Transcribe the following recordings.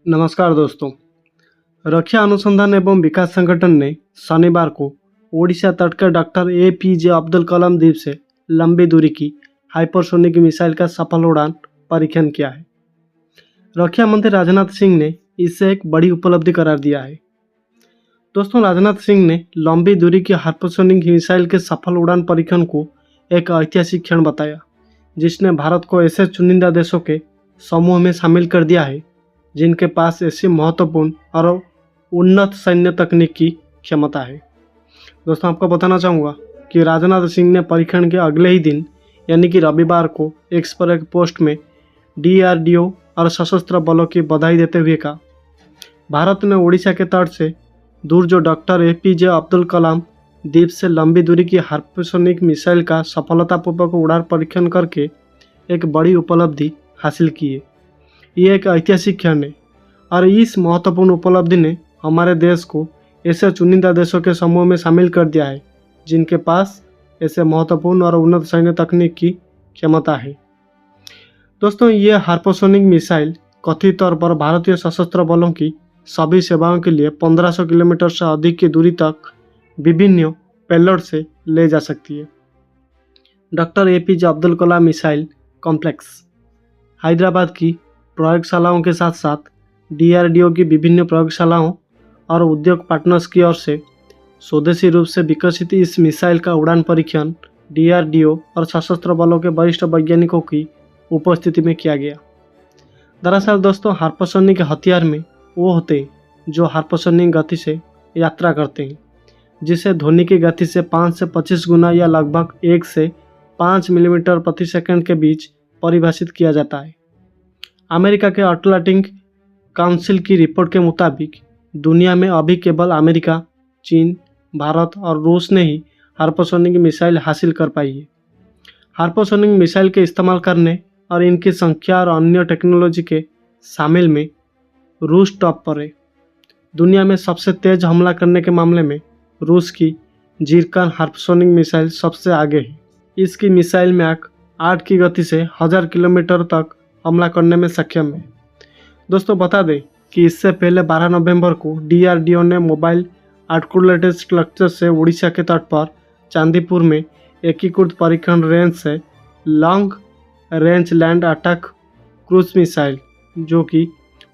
नमस्कार दोस्तों। रक्षा अनुसंधान एवं विकास संगठन ने शनिवार को ओडिशा तट के डॉक्टर एपीजे अब्दुल कलाम द्वीप से लंबी दूरी की हाइपरसोनिक मिसाइल का सफल उड़ान परीक्षण किया है। रक्षा मंत्री राजनाथ सिंह ने इसे एक बड़ी उपलब्धि करार दिया है। दोस्तों, राजनाथ सिंह ने लंबी दूरी की हाइपरसोनिक मिसाइल के सफल उड़ान परीक्षण को एक ऐतिहासिक क्षण बताया, जिसने भारत को ऐसे चुनिंदा देशों के समूह में शामिल कर दिया है जिनके पास ऐसी महत्वपूर्ण और उन्नत सैन्य तकनीक की क्षमता है। दोस्तों, आपको बताना चाहूँगा कि राजनाथ सिंह ने परीक्षण के अगले ही दिन यानी कि रविवार को एक्स पर एक पोस्ट में डीआरडीओ और सशस्त्र बलों की बधाई देते हुए कहा, भारत ने ओडिशा के तट से दूर जो डॉक्टर एपीजे अब्दुल कलाम द्वीप से लंबी दूरी की हाइपरसोनिक मिसाइल का सफलतापूर्वक उड़ान परीक्षण करके एक बड़ी उपलब्धि हासिल की है। ये एक ऐतिहासिक क्षण है और इस महत्वपूर्ण उपलब्धि ने हमारे देश को ऐसे चुनिंदा देशों के समूह में शामिल कर दिया है जिनके पास ऐसे महत्वपूर्ण और उन्नत सैन्य तकनीक की क्षमता है। दोस्तों, ये हाइपरसोनिक मिसाइल कथित तौर पर भारतीय सशस्त्र बलों की सभी सेवाओं के लिए 1500 किलोमीटर से अधिक की दूरी तक विभिन्न पेलोड से ले जा सकती है। Doctor APJ Abdul Kalam missile complex Hyderabad की प्रयोगशालाओं के साथ साथ डीआरडीओ की विभिन्न प्रयोगशालाओं और उद्योग पार्टनर्स की ओर से स्वदेशी रूप से विकसित इस मिसाइल का उड़ान परीक्षण डीआरडीओ और सशस्त्र बलों के वरिष्ठ वैज्ञानिकों की उपस्थिति में किया गया। दरअसल दोस्तों, हाइपरसोनिक हथियार में वो होते हैं जो हाइपरसोनिक गति से यात्रा करते हैं, जिसे ध्वनि की गति से 5 से 25 गुना या लगभग 1 से 5 मिलीमीटर प्रति सेकंड के बीच परिभाषित किया जाता है। अमेरिका के अटलांटिक काउंसिल की रिपोर्ट के मुताबिक दुनिया में अभी केवल अमेरिका, चीन, भारत और रूस ने ही हाइपरसोनिक मिसाइल हासिल कर पाई है। हाइपरसोनिक मिसाइल के इस्तेमाल करने और इनकी संख्या और अन्य टेक्नोलॉजी के शामिल में रूस टॉप पर है। दुनिया में सबसे तेज हमला करने के मामले में रूस की जीरकान हाइपरसोनिक मिसाइल सबसे आगे है। इसकी मिसाइल मैक 8 की गति से 1000 किलोमीटर तक हमला करने में सक्षम है। दोस्तों, बता दें कि इससे पहले 12 नवंबर को डीआरडीओ ने मोबाइल आर्टिकुलेटेड स्ट्रक्चर से उड़ीसा के तट पर चांदीपुर में एकीकृत परीक्षण रेंज से long range land attack cruise missile, जो कि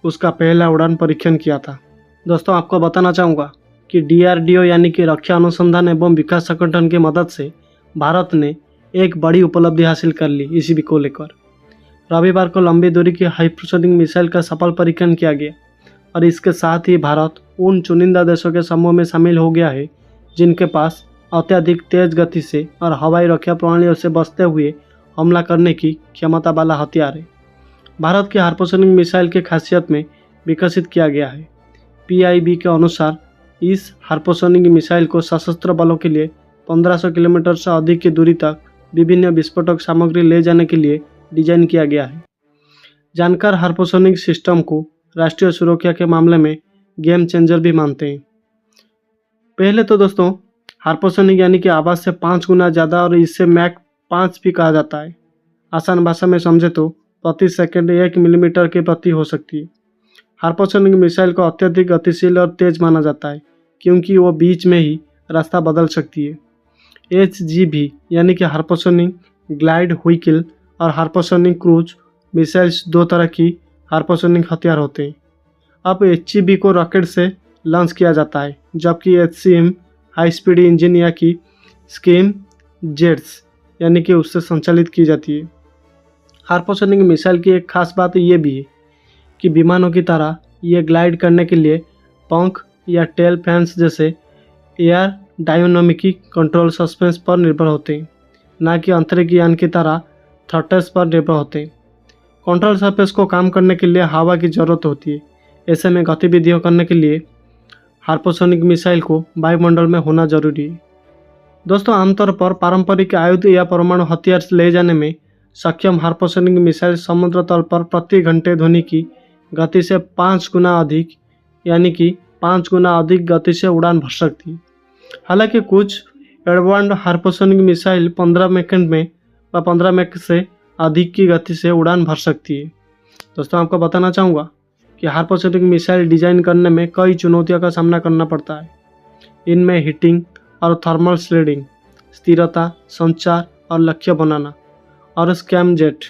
उसका पहला उड़ान परीक्षण किया था। दोस्तों, आपको बताना चाहूँगा कि डीआरडीओ यानी कि रक्षा अनुसंधान एवं विकास संगठन की मदद से भारत ने एक बड़ी उपलब्धि हासिल कर ली। इसी भी को लेकर रविवार को लंबी दूरी की हाइपरसोनिक मिसाइल का सफल परीक्षण किया गया और इसके साथ ही भारत उन चुनिंदा देशों के समूह में शामिल हो गया है जिनके पास अत्यधिक तेज गति से और हवाई रक्षा प्रणालियों से बचते हुए हमला करने की क्षमता वाला हथियार है। भारत की हाइपरसोनिक मिसाइल की खासियत में विकसित किया गया है। पीआईबी के अनुसार इस हाइपरसोनिक मिसाइल को सशस्त्र बलों के लिए 1500 किलोमीटर से अधिक की दूरी तक विभिन्न विस्फोटक सामग्री ले जाने के लिए डिजाइन किया गया है। जानकार हाइपरसोनिक सिस्टम को राष्ट्रीय सुरक्षा के मामले में गेम चेंजर भी मानते हैं। पहले तो दोस्तों, हाइपरसोनिक यानी कि आवाज़ से 5 गुना ज़्यादा और इससे मैक 5 भी कहा जाता है। आसान भाषा में समझे तो प्रति सेकंड 1 मिलीमीटर की प्रति हो सकती है। हाइपरसोनिक मिसाइल को अत्यधिक गतिशील और तेज माना जाता है क्योंकि वो बीच में ही रास्ता बदल सकती है। HGV यानी कि हाइपरसोनिक ग्लाइड व्हीकल और हाइपरसोनिक क्रूज मिसाइल्स दो तरह की हाइपरसोनिक हथियार होते हैं। अब HGV को रॉकेट से लॉन्च किया जाता है, जबकि HCM हाई स्पीड इंजन या कि स्कीम जेट्स यानी कि उससे संचालित की जाती है। हाइपरसोनिक मिसाइल की एक खास बात ये भी है कि विमानों की तरह ये ग्लाइड करने के लिए पंख या टेल फैंस जैसे एयर डायनामिकी कंट्रोल सस्पेंस पर निर्भर होते हैं, ना कि अंतरिक्ष यान की तरह थ्रटल्स पर निर्भर होते हैं। कंट्रोल सरफेस को काम करने के लिए हवा की ज़रूरत होती है। ऐसे में गतिविधियों करने के लिए हाइपरसोनिक मिसाइल को वायुमंडल में होना जरूरी है। दोस्तों, आमतौर पर पारंपरिक आयुध या परमाणु हथियार ले जाने में सक्षम हाइपरसोनिक मिसाइल समुद्र तल पर प्रति घंटे ध्वनि की गति से 5 गुना अधिक यानी कि 5 गुना अधिक गति से उड़ान भर सकती है। हालांकि कुछ एडवांस्ड हाइपरसोनिक मिसाइल 15 मैक से अधिक की गति से उड़ान भर सकती है। दोस्तों, आपको बताना चाहूँगा कि हाइपरसोनिक मिसाइल डिजाइन करने में कई चुनौतियों का सामना करना पड़ता है। इनमें हीटिंग और थर्मल स्लीडिंग, स्थिरता, संचार और लक्ष्य बनाना और स्कैमजेट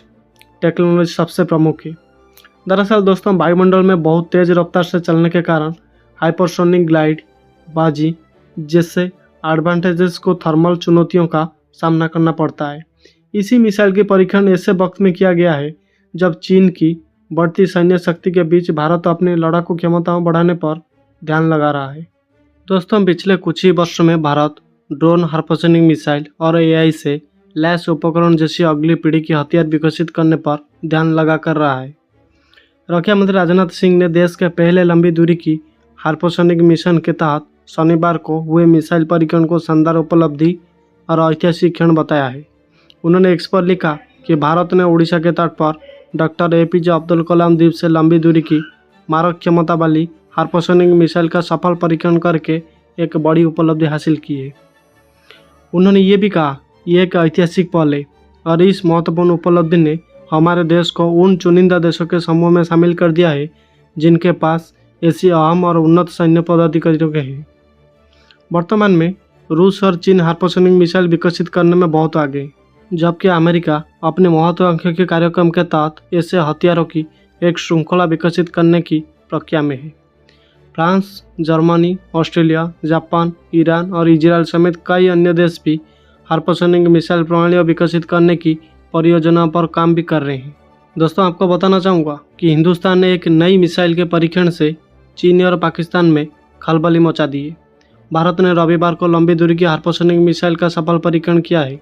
टेक्नोलॉजी सबसे प्रमुख है। दरअसल दोस्तों, वायुमंडल में बहुत तेज रफ्तार से चलने के कारण हाइपरसोनिक ग्लाइड बाजी जैसे एडवांटेजेस को थर्मल चुनौतियों का सामना करना पड़ता है। इसी मिसाइल के परीक्षण ऐसे वक्त में किया गया है जब चीन की बढ़ती सैन्य शक्ति के बीच भारत अपनी लड़ाकू क्षमताओं बढ़ाने पर ध्यान लगा रहा है। दोस्तों, पिछले कुछ ही वर्षों में भारत ड्रोन, हाइपरसोनिक मिसाइल और एआई से लैस उपकरण जैसी अगली पीढ़ी की हथियार विकसित करने पर ध्यान लगा कर रहा है। रक्षा मंत्री राजनाथ सिंह ने देश के पहले लंबी दूरी की हाइपरसोनिक मिशन के तहत शनिवार को हुए मिसाइल परीक्षण को शानदार उपलब्धि और ऐतिहासिक क्षण बताया है। उन्होंने एक्स पर लिखा कि भारत ने उड़ीसा के तट पर डॉक्टर एपीजे अब्दुल कलाम द्वीप से लंबी दूरी की मारक क्षमता वाली हाइपरसोनिक मिसाइल का सफल परीक्षण करके एक बड़ी उपलब्धि हासिल की है। उन्होंने ये भी कहा, ये एक ऐतिहासिक पल है और इस महत्वपूर्ण उपलब्धि ने हमारे देश को उन चुनिंदा देशों के समूह में शामिल कर दिया है जिनके पास ऐसी अहम और उन्नत सैन्य पदाधिकारियों के हैं। वर्तमान में रूस और चीन हाइपरसोनिक मिसाइल विकसित करने में बहुत आगे है, जबकि अमेरिका अपने महत्वाकांक्षी के कार्यक्रम के तहत ऐसे हथियारों की एक श्रृंखला विकसित करने की प्रक्रिया में है। France, Germany, Australia, Japan, Iran और इजराइल समेत कई अन्य देश भी हाइपरसोनिक मिसाइल प्रणालियाँ विकसित करने की परियोजना पर काम भी कर रहे हैं। दोस्तों, आपको बताना चाहूँगा कि हिंदुस्तान ने एक नई मिसाइल के परीक्षण से चीन और पाकिस्तान में खलबली मचा दी है। भारत ने रविवार को लंबी दूरी की हाइपरसोनिक मिसाइल का सफल परीक्षण किया है।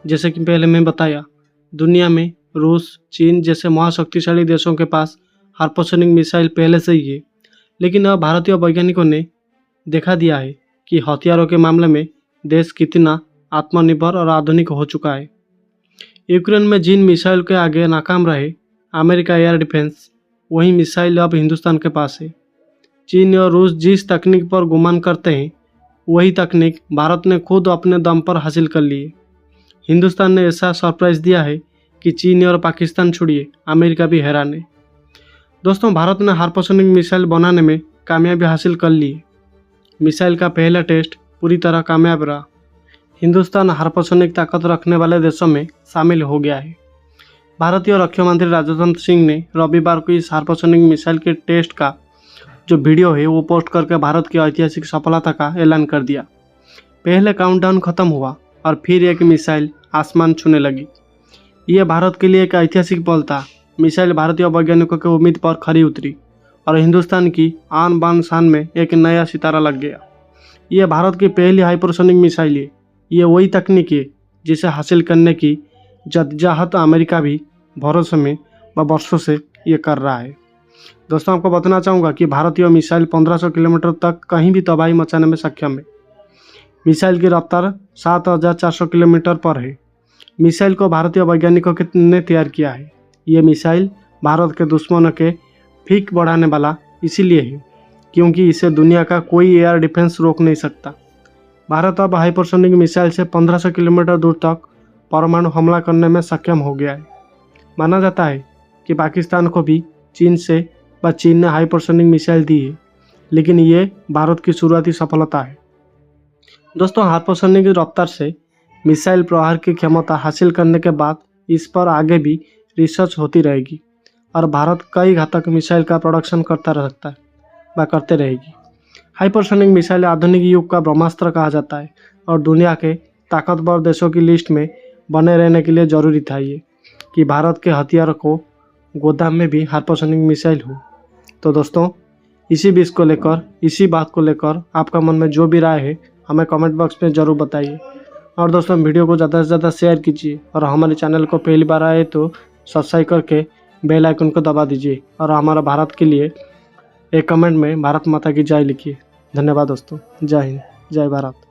जैसे कि पहले मैं बताया, दुनिया में रूस, चीन जैसे महाशक्तिशाली देशों के पास हाइपरसोनिक मिसाइल पहले से ही है, लेकिन अब भारतीय वैज्ञानिकों ने देखा दिया है कि हथियारों के मामले में देश कितना आत्मनिर्भर और आधुनिक हो चुका है। यूक्रेन में जिन मिसाइल के आगे नाकाम रहे अमेरिका एयर डिफेंस, वही मिसाइल अब हिंदुस्तान के पास है। चीन और रूस जिस तकनीक पर गुमान करते हैं, वही तकनीक भारत ने खुद अपने दम पर हासिल कर ली है। हिंदुस्तान ने ऐसा सरप्राइज दिया है कि चीन और पाकिस्तान छोड़िए, अमेरिका भी हैरान है। दोस्तों, भारत ने हाइपरसोनिक मिसाइल बनाने में कामयाबी हासिल कर ली है। मिसाइल का पहला टेस्ट पूरी तरह कामयाब रहा। हिंदुस्तान हाइपरसोनिक ताकत रखने वाले देशों में शामिल हो गया है। भारतीय रक्षा मंत्री राजनाथ सिंह ने रविवार को इस हाइपरसोनिक मिसाइल के टेस्ट का जो वीडियो है वो पोस्ट करके भारत की ऐतिहासिक सफलता का ऐलान कर दिया। पहले काउंटडाउन खत्म हुआ और फिर एक मिसाइल आसमान छूने लगी। ये भारत के लिए एक ऐतिहासिक पल था। मिसाइल भारतीय वैज्ञानिकों की उम्मीद पर खरी उतरी और हिंदुस्तान की आन बान शान में एक नया सितारा लग गया। ये भारत की पहली हाइपरसोनिक मिसाइल है। ये वही तकनीक है जिसे हासिल करने की जद्दोजहद अमेरिका भी भरोसे में वर्षों से ये कर रहा है। दोस्तों, आपको बताना चाहूँगा कि भारतीय मिसाइल 1500 किलोमीटर तक कहीं भी तबाही मचाने में सक्षम है। मिसाइल की रफ्तार 7400 किलोमीटर पर है। मिसाइल को भारतीय वैज्ञानिकों ने तैयार किया है। ये मिसाइल भारत के दुश्मनों के फीक बढ़ाने वाला इसीलिए है क्योंकि इसे दुनिया का कोई एयर डिफेंस रोक नहीं सकता। भारत अब हाइपरसोनिक मिसाइल से 1500 किलोमीटर दूर तक परमाणु हमला करने में सक्षम हो गया है। माना जाता है कि पाकिस्तान को भी चीन ने हाइपरसोनिक मिसाइल दी है, लेकिन ये भारत की शुरुआती सफलता है। दोस्तों, हाइपरसोनिक रफ्तार से मिसाइल प्रहार की क्षमता हासिल करने के बाद इस पर आगे भी रिसर्च होती रहेगी और भारत कई घातक मिसाइल का प्रोडक्शन करते रहेगी। हाइपरसोनिक मिसाइल आधुनिक युग का ब्रह्मास्त्र कहा जाता है और दुनिया के ताकतवर देशों की लिस्ट में बने रहने के लिए ज़रूरी था ये कि भारत के हथियारों को गोदाम में भी हाइपरसोनिक मिसाइल हो। तो दोस्तों, इसी बात को लेकर आपका मन में जो भी राय है हमें कमेंट बॉक्स में ज़रूर बताइए। और दोस्तों, वीडियो को ज़्यादा से ज़्यादा शेयर कीजिए और हमारे चैनल को पहली बार आए तो सब्सक्राइब करके बेल आइकन को दबा दीजिए और हमारा भारत के लिए एक कमेंट में भारत माता की जय लिखिए। धन्यवाद दोस्तों। जय हिंद, जय भारत।